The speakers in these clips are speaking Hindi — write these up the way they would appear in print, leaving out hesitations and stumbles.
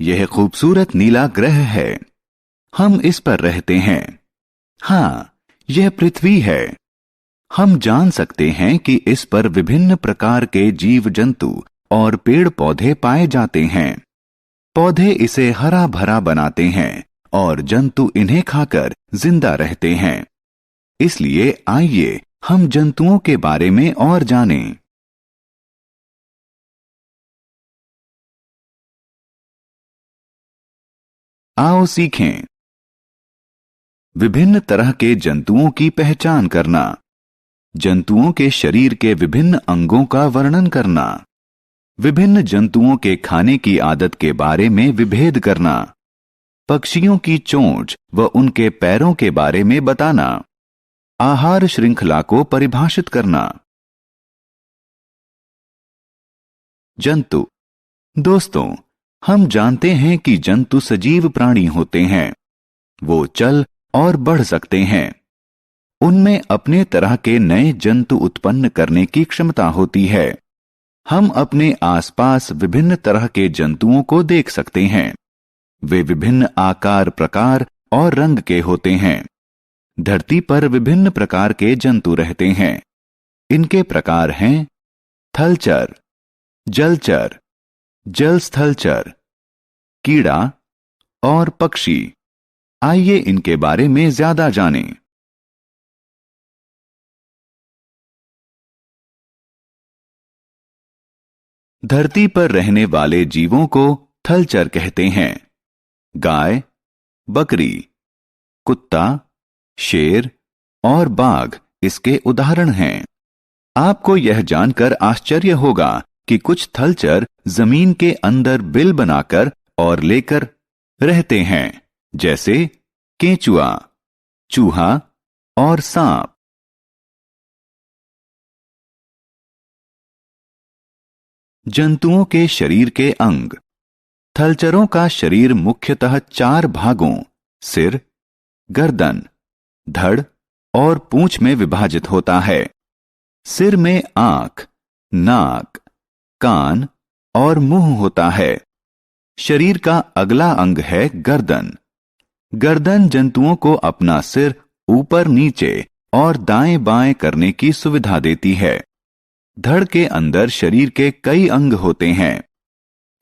यह खूबसूरत नीला ग्रह है। हम इस पर रहते हैं। हाँ, यह पृथ्वी है। हम जान सकते हैं कि इस पर विभिन्न प्रकार के जीव जंतु और पेड़ पौधे पाए जाते हैं। पौधे इसे हरा भरा बनाते हैं और जंतु इन्हें खाकर जिंदा रहते हैं। इसलिए आइए हम जंतुओं के बारे में और जानें। आओ सीखें। विभिन्न तरह के जंतुओं की पहचान करना, जंतुओं के शरीर के विभिन्न अंगों का वर्णन करना, विभिन्न जंतुओं के खाने की आदत के बारे में विभेद करना, पक्षियों की चोंच व उनके पैरों के बारे में बताना, आहार श्रृंखला को परिभाषित करना। जंतु। दोस्तों, हम जानते हैं कि जंतु सजीव प्राणी होते हैं। वो चल और बढ़ सकते हैं। उनमें अपने तरह के नए जंतु उत्पन्न करने की क्षमता होती है। हम अपने आसपास विभिन्न तरह के जंतुओं को देख सकते हैं। वे विभिन्न आकार, प्रकार और रंग के होते हैं। धरती पर विभिन्न प्रकार के जंतु रहते हैं। इनके प्रकार हैं थलचर, जलचर, जलस्थलचर, कीड़ा और पक्षी। आइए इनके बारे में ज्यादा जानें। धरती पर रहने वाले जीवों को थलचर कहते हैं। गाय, बकरी, कुत्ता, शेर और बाघ इसके उदाहरण हैं। आपको यह जानकर आश्चर्य होगा कि कुछ थलचर जमीन के अंदर बिल बनाकर और लेकर रहते हैं, जैसे केंचुआ, चूहा और सांप। जंतुओं के शरीर के अंग। थलचरों का शरीर मुख्यतः 4 भागों सिर, गर्दन, धड़ और पूंछ में विभाजित होता है। सिर में आंख, नाक, कान और मुंह होता है। शरीर का अगला अंग है गर्दन। गर्दन जंतुओं को अपना सिर ऊपर नीचे और दाएं बाएं करने की सुविधा देती है। धड़ के अंदर शरीर के कई अंग होते हैं।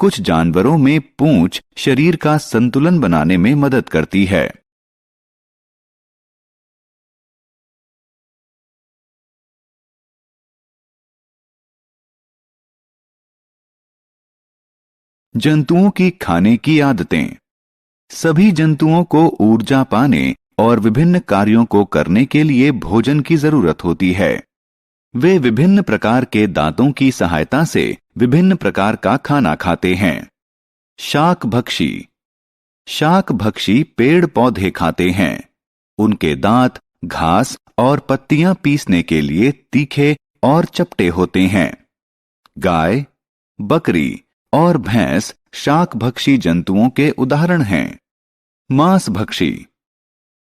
कुछ जानवरों में पूंछ शरीर का संतुलन बनाने में मदद करती है। जंतुओं की खाने की आदतें। सभी जंतुओं को ऊर्जा पाने और विभिन्न कार्यों को करने के लिए भोजन की जरूरत होती है। वे विभिन्न प्रकार के दांतों की सहायता से विभिन्न प्रकार का खाना खाते हैं। शाकभक्षी। शाकभक्षी पेड़ पौधे खाते हैं। उनके दांत घास और पत्तियां पीसने के लिए तीखे और चपटे होते हैं। गाय, बकरी और भैंस शाकभक्षी जंतुओं के उदाहरण हैं। मांसभक्षी।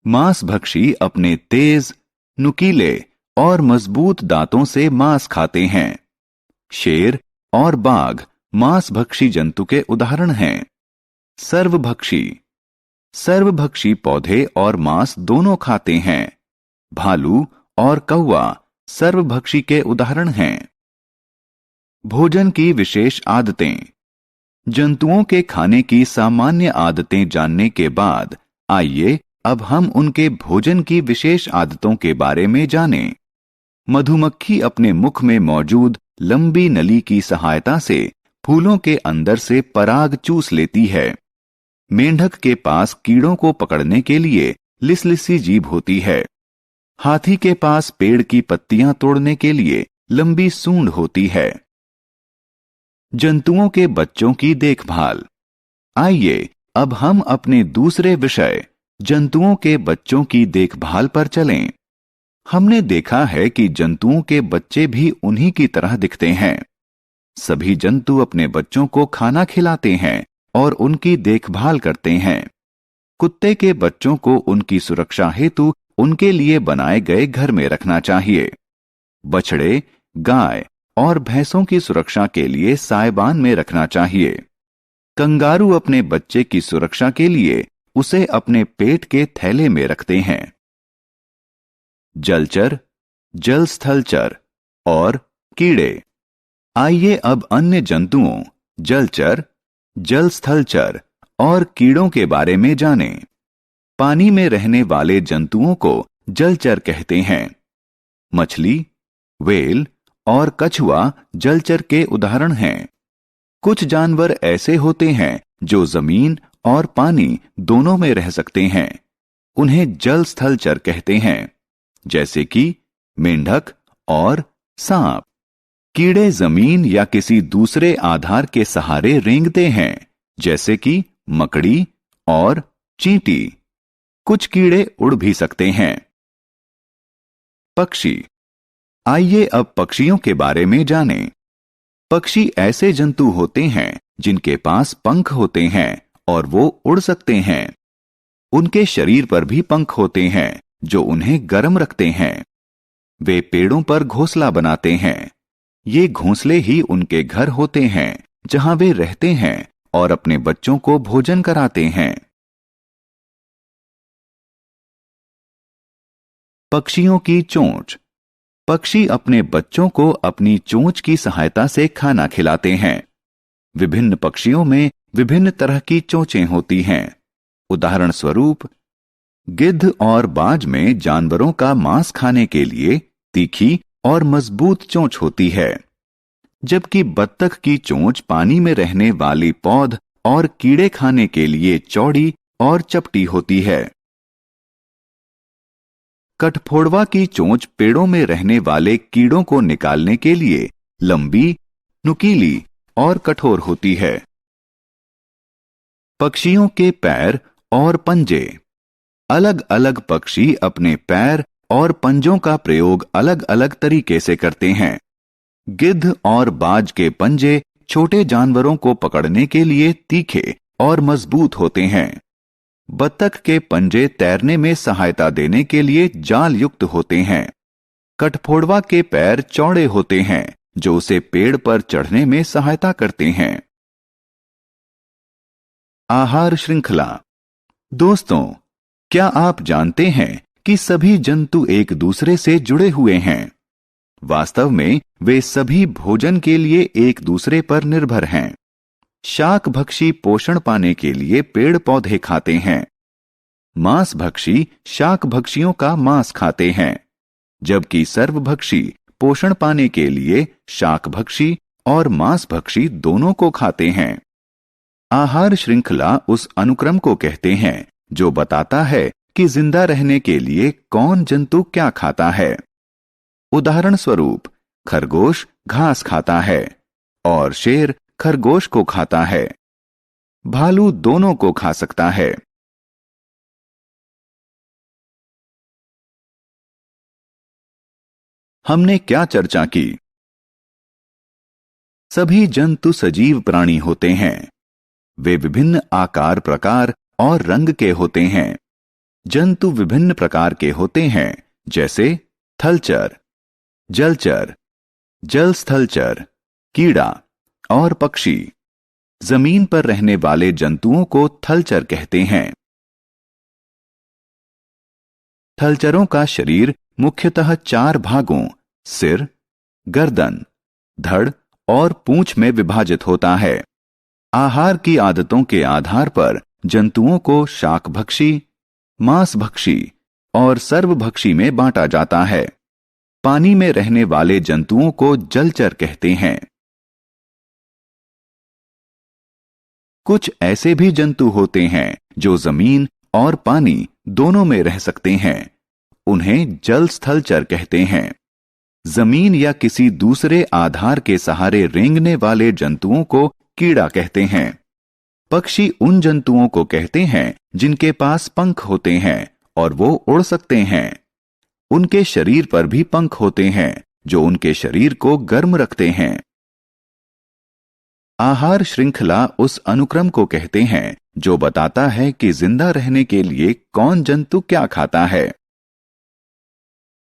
मांसभक्षी अपने तेज, नुकीले और मजबूत दांतों से मांस खाते हैं। शेर और बाघ मांसभक्षी जंतु के उदाहरण हैं। सर्वभक्षी। सर्वभक्षी पौधे और मांस दोनों खाते हैं। भालू और कौवा सर्वभक्षी के उदाहरण हैं। भोजन की विशेष आदतें। जंतुओं के खाने की सामान्य आदतें जानने के बाद आइए अब हम उनके भोजन की विशेष आदतों के बारे में जानें। मधुमक्खी अपने मुख में मौजूद लंबी नली की सहायता से फूलों के अंदर से पराग चूस लेती है। मेंढक के पास कीड़ों को पकड़ने के लिए लिसलिसी जीभ होती है। हाथी के पास पेड़ की पत्तियां तोड़ने के लिए लंबी सूंड होती है। जंतुओं के बच्चों की देखभाल। आइए अब हम अपने दूसरे विषय जंतुओं के बच्चों की देखभाल पर चलें। हमने देखा है कि जंतुओं के बच्चे भी उन्हीं की तरह दिखते हैं। सभी जंतु अपने बच्चों को खाना खिलाते हैं और उनकी देखभाल करते हैं। कुत्ते के बच्चों को उनकी सुरक्षा हेतु उनके लिए बनाए गए घर में रखना चाहिए। बछड़े, गाय और भैंसों की सुरक्षा के लिए सायबान में रखना चाहिए। कंगारू अपने बच्चे की सुरक्षा के लिए उसे अपने पेट के थैले में रखते हैं। जलचर, जल स्थलचर और कीड़े। आइए अब अन्य जंतुओं, जलचर, जल स्थलचर और कीड़ों के बारे में जानें। पानी में रहने वाले जंतुओं को जलचर कहते हैं। मछली, व्हेल और कछुआ जलचर के उदाहरण हैं। कुछ जानवर ऐसे होते हैं जो जमीन और पानी दोनों में रह सकते हैं। उन्हें जल स्थलचर कहते हैं, जैसे कि मेंढक और सांप। कीड़े जमीन या किसी दूसरे आधार के सहारे रेंगते हैं, जैसे कि मकड़ी और चींटी। कुछ कीड़े उड़ भी सकते हैं। पक्षी। आइए अब पक्षियों के बारे में जानें। पक्षी ऐसे जंतु होते हैं जिनके पास पंख होते हैं और वो उड़ सकते हैं। उनके शरीर पर भी पंख होते हैं जो उन्हें गर्म रखते हैं। वे पेड़ों पर घोंसला बनाते हैं। ये घोंसले ही उनके घर होते हैं जहां वे रहते हैं और अपने बच्चों को भोजन कराते हैं। पक्षियों की चोंच। पक्षी अपने बच्चों को अपनी चोंच की सहायता से खाना खिलाते हैं। विभिन्न पक्षियों में विभिन्न तरह की चोंचें होती हैं। उदाहरण स्वरूप, गिद्ध और बाज में जानवरों का मांस खाने के लिए तीखी और मजबूत चोंच होती है, जबकि बत्तख की चोंच पानी में रहने वाली पौध और कीड़े खाने के लिए चौड़ी और चपटी होती है। कठफोड़वा की चोंच पेड़ों में रहने वाले कीड़ों को निकालने के लिए लंबी, नुकीली और कठोर होती है। पक्षियों के पैर और पंजे। अलग अलग पक्षी अपने पैर और पंजों का प्रयोग अलग अलग तरीके से करते हैं। गिद्ध और बाज के पंजे छोटे जानवरों को पकड़ने के लिए तीखे और मजबूत होते हैं। बत्तख के पंजे तैरने में सहायता देने के लिए जाल युक्त होते हैं। कठफोड़वा के पैर चौड़े होते हैं जो उसे पेड़ पर चढ़ने में सहायता करते हैं। आहार श्रृंखला। दोस्तों, क्या आप जानते हैं कि सभी जंतु एक दूसरे से जुड़े हुए हैं? वास्तव में वे सभी भोजन के लिए एक दूसरे पर निर्भर हैं। शाकभक्षी पोषण पाने के लिए पेड़ पौधे खाते हैं। मांसभक्षी शाकभक्षियों का मांस खाते हैं, जबकि सर्वभक्षी पोषण पाने के लिए शाकभक्षी और मांसभक्षी दोनों को खाते हैं। आहार श्रृंखला उस अनुक्रम को कहते हैं जो बताता है कि जिंदा रहने के लिए कौन जंतु क्या खाता है। उदाहरण स्वरूप, खरगोश घास खाता है और शेर खरगोश को खाता है। भालू दोनों को खा सकता है। हमने क्या चर्चा की? सभी जंतु सजीव प्राणी होते हैं। वे विभिन्न आकार, प्रकार और रंग के होते हैं। जंतु विभिन्न प्रकार के होते हैं, जैसे थलचर, जलचर, जल स्थलचर, कीड़ा और पक्षी। जमीन पर रहने वाले जंतुओं को थलचर कहते हैं। थलचरों का शरीर मुख्यतः 4 भागों सिर, गर्दन, धड़ और पूंछ में विभाजित होता है। आहार की आदतों के आधार पर जंतुओं को शाकभक्षी, मांसभक्षी और सर्वभक्षी में बांटा जाता है। पानी में रहने वाले जंतुओं को जलचर कहते हैं। कुछ ऐसे भी जंतु होते हैं जो जमीन और पानी दोनों में रह सकते हैं। उन्हें जल स्थलचर कहते हैं। जमीन या किसी दूसरे आधार के सहारे रेंगने वाले जंतुओं को कीड़ा कहते हैं। पक्षी उन जंतुओं को कहते हैं जिनके पास पंख होते हैं और वो उड़ सकते हैं। उनके शरीर पर भी पंख होते हैं जो उनके शरीर को गर्म रखते हैं। आहार श्रृंखला उस अनुक्रम को कहते हैं जो बताता है कि जिंदा रहने के लिए कौन जंतु क्या खाता है।